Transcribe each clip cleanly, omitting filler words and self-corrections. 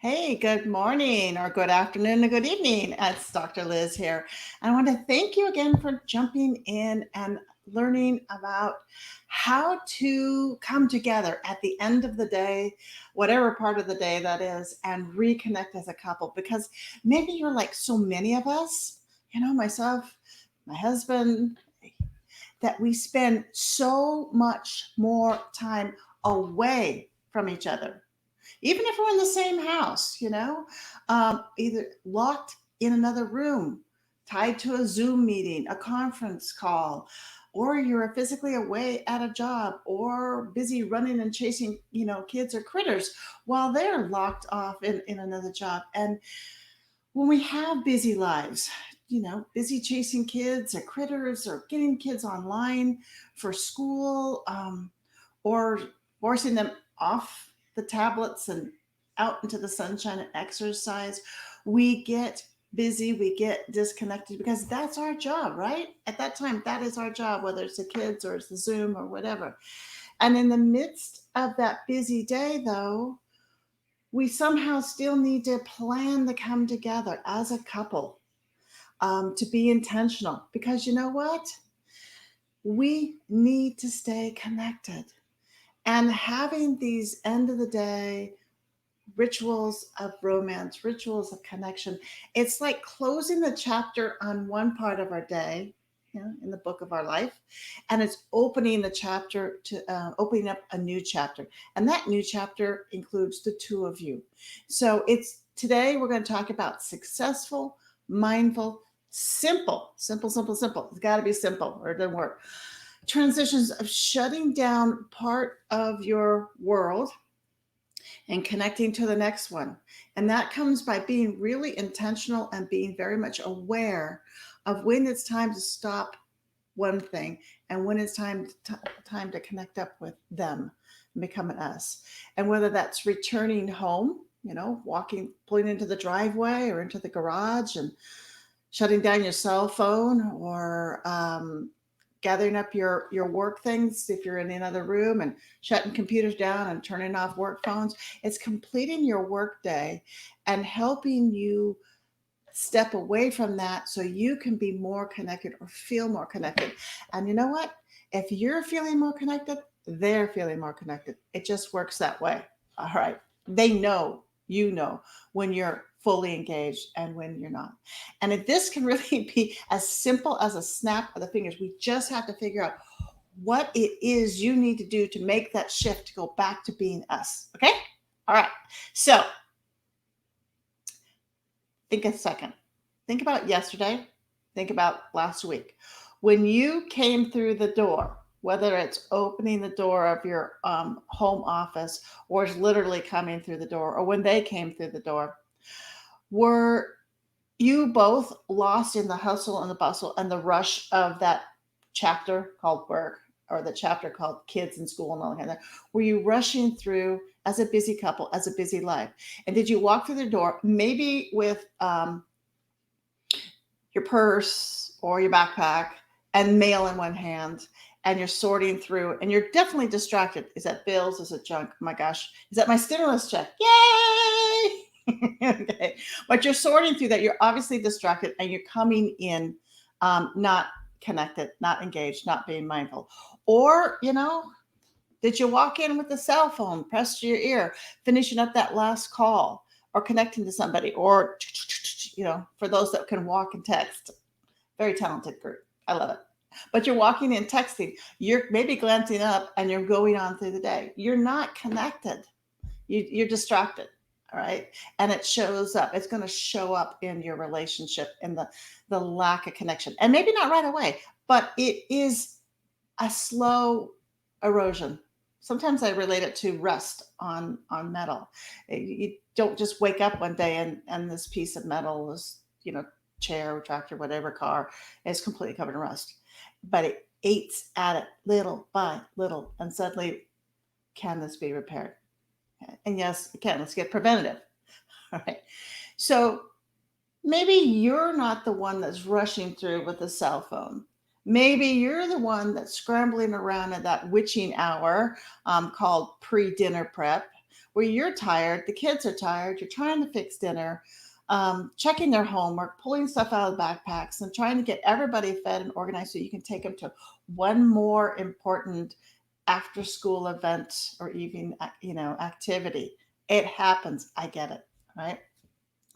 Hey, good morning or good afternoon or good evening. It's Dr. Liz here. I want to thank you again for jumping in and learning about how to come together at the end of the day, whatever part of the day that is, and reconnect as a couple. Because maybe you're like so many of us, myself, my husband, that we spend so much more time away from each other even if we're in the same house, either locked in another room, tied to a Zoom meeting, a conference call, or you're physically away at a job or busy running and chasing, kids or critters while they're locked off in another job. And when we have busy lives, busy chasing kids or critters or getting kids online for school, or forcing them off the tablets and out into the sunshine and exercise, we get busy, we get disconnected because that's our job, right? At that time, that is our job, whether it's the kids or it's the Zoom or whatever. And in the midst of that busy day, though, we somehow still need to plan to come together as a couple, to be intentional because you know what? We need to stay connected. And having these end of the day rituals of romance, rituals of connection, it's like closing the chapter on one part of our day, in the book of our life, and it's opening the chapter to opening up a new chapter. And that new chapter includes the two of you. So it's today we're going to talk about successful, mindful, simple. It's got to be simple or it doesn't work. Transitions of shutting down part of your world and connecting to the next one. And that comes by being really intentional and being very much aware of when it's time to stop one thing and when it's time to connect up with them and become an us. And whether that's returning home, walking, pulling into the driveway or into the garage and shutting down your cell phone, or gathering up your work things if you're in another room and shutting computers down and turning off work phones. It's completing your work day and helping you step away from that so you can be more connected or feel more connected. And you know what? If you're feeling more connected, they're feeling more connected. It just works that way. All right. They know, when you're fully engaged and when you're not. And if this can really be as simple as a snap of the fingers, we just have to figure out what it is you need to do to make that shift to go back to being us. Okay? All right. So think a second. Think about yesterday. Think about last week. When you came through the door, whether it's opening the door of your home office or it's literally coming through the door, or when they came through the door, were you both lost in the hustle and the bustle and the rush of that chapter called work or the chapter called kids and school and all that kind of thing? Were you rushing through as a busy couple, as a busy life? And did you walk through the door maybe with your purse or your backpack and mail in one hand, and you're sorting through and you're definitely distracted? Is that bills? Is it junk? Oh my gosh. Is that my stimulus check? Yay! Okay. But you're sorting through that. You're obviously distracted and you're coming in not connected, not engaged, not being mindful. Or, did you walk in with the cell phone pressed to your ear, finishing up that last call or connecting to somebody, or, for those that can walk and text? Very talented group. I love it. But you're walking and texting. You're maybe glancing up and you're going on through the day. You're not connected. You're distracted. All right. And it shows up. It's going to show up in your relationship and the lack of connection. And maybe not right away, but it is a slow erosion. Sometimes I relate it to rust on metal. You don't just wake up one day and this piece of metal is, chair, tractor, whatever car is completely covered in rust. But it eats at it little by little, and suddenly, can this be repaired? And yes, it can. Let's get preventative. All right. So maybe you're not the one that's rushing through with a cell phone. Maybe you're the one that's scrambling around at that witching hour, called pre dinner prep, where you're tired, the kids are tired, you're trying to fix dinner, checking their homework, pulling stuff out of the backpacks, and trying to get everybody fed and organized so you can take them to one more important after school event or even activity. It happens. I get it. Right?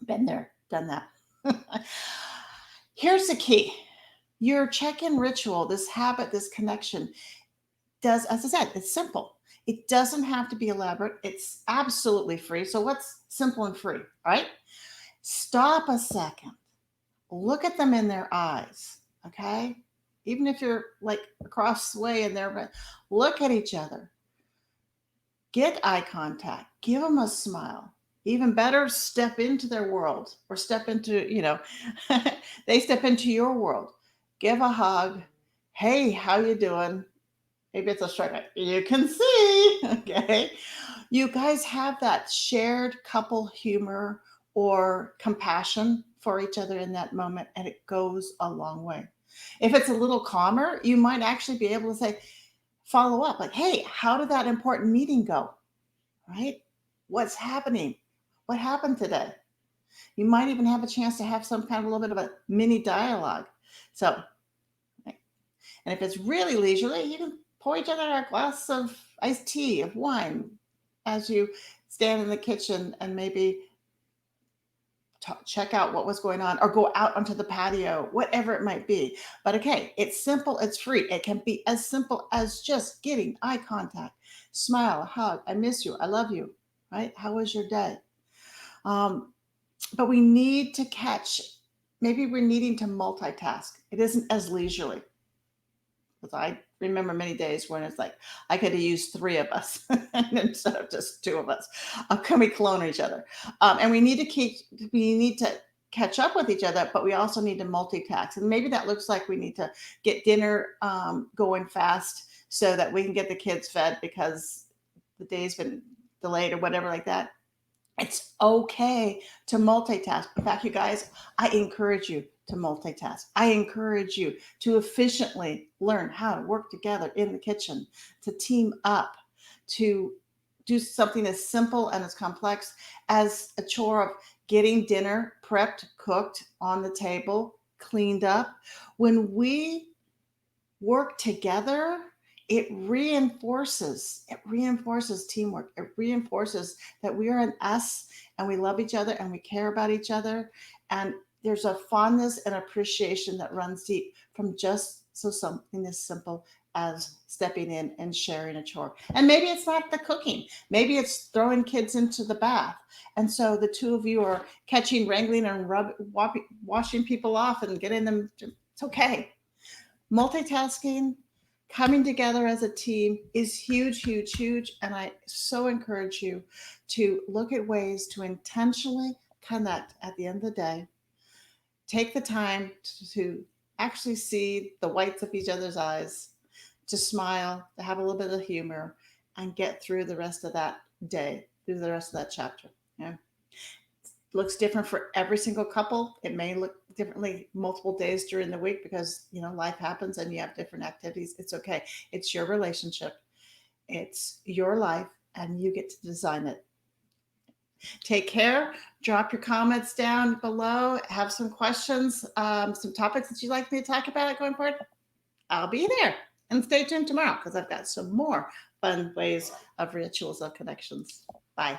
Been there, done that. Here's the key. Your check-in ritual, this habit, this connection, does, as I said, it's simple. It doesn't have to be elaborate. It's absolutely free. So what's simple and free, right? Stop a second. Look at them in their eyes, okay? Even if you're like across the way and they're, look at each other. Get eye contact. Give them a smile. Even better, step into their world or step into, they step into your world. Give a hug. Hey, how you doing? Maybe it's a struggle. You can see, okay? You guys have that shared couple humor or compassion for each other in that moment, and it goes a long way. If it's a little calmer, you might actually be able to say, follow up, like, hey, how did that important meeting go? Right? What's happening? What happened today? You might even have a chance to have some kind of a little bit of a mini dialogue. So, and if it's really leisurely, you can pour each other a glass of iced tea, of wine, as you stand in the kitchen and maybe check out what was going on or go out onto the patio, whatever it might be. But okay, it's simple, it's free. It can be as simple as just getting eye contact, smile, hug, I miss you, I love you, right? How was your day? Um, but we need to catch, maybe we're needing to multitask. It isn't as leisurely. Because I remember many days when it's like I could have used three of us instead of just two of us. Can we clone each other? And we need to catch up with each other, but we also need to multitask. And maybe that looks like we need to get dinner going fast so that we can get the kids fed because the day's been delayed or whatever like that. It's okay to multitask. In fact, you guys, I encourage you to multitask. I encourage you to efficiently learn how to work together in the kitchen, to team up, to do something as simple and as complex as a chore of getting dinner prepped, cooked on the table, cleaned up. When we work together, it reinforces teamwork. It reinforces that we are an us and we love each other and we care about each other, and there's a fondness and appreciation that runs deep from just so something as simple as stepping in and sharing a chore. And maybe it's not the cooking, maybe it's throwing kids into the bath, and so the two of you are catching, wrangling, and washing people off and getting them it's okay. Multitasking, coming together as a team is huge, huge, huge. And I so encourage you to look at ways to intentionally connect at the end of the day. Take the time to actually see the whites of each other's eyes, to smile, to have a little bit of humor, and get through the rest of that day, through the rest of that chapter. Yeah. Looks different for every single couple. It may look differently multiple days during the week because life happens and you have different activities. It's okay. It's your relationship. It's your life and you get to design it. Take care. Drop your comments down below. Have some questions, some topics that you'd like me to talk about going forward. I'll be there. And stay tuned tomorrow because I've got some more fun ways of rituals of connections. Bye.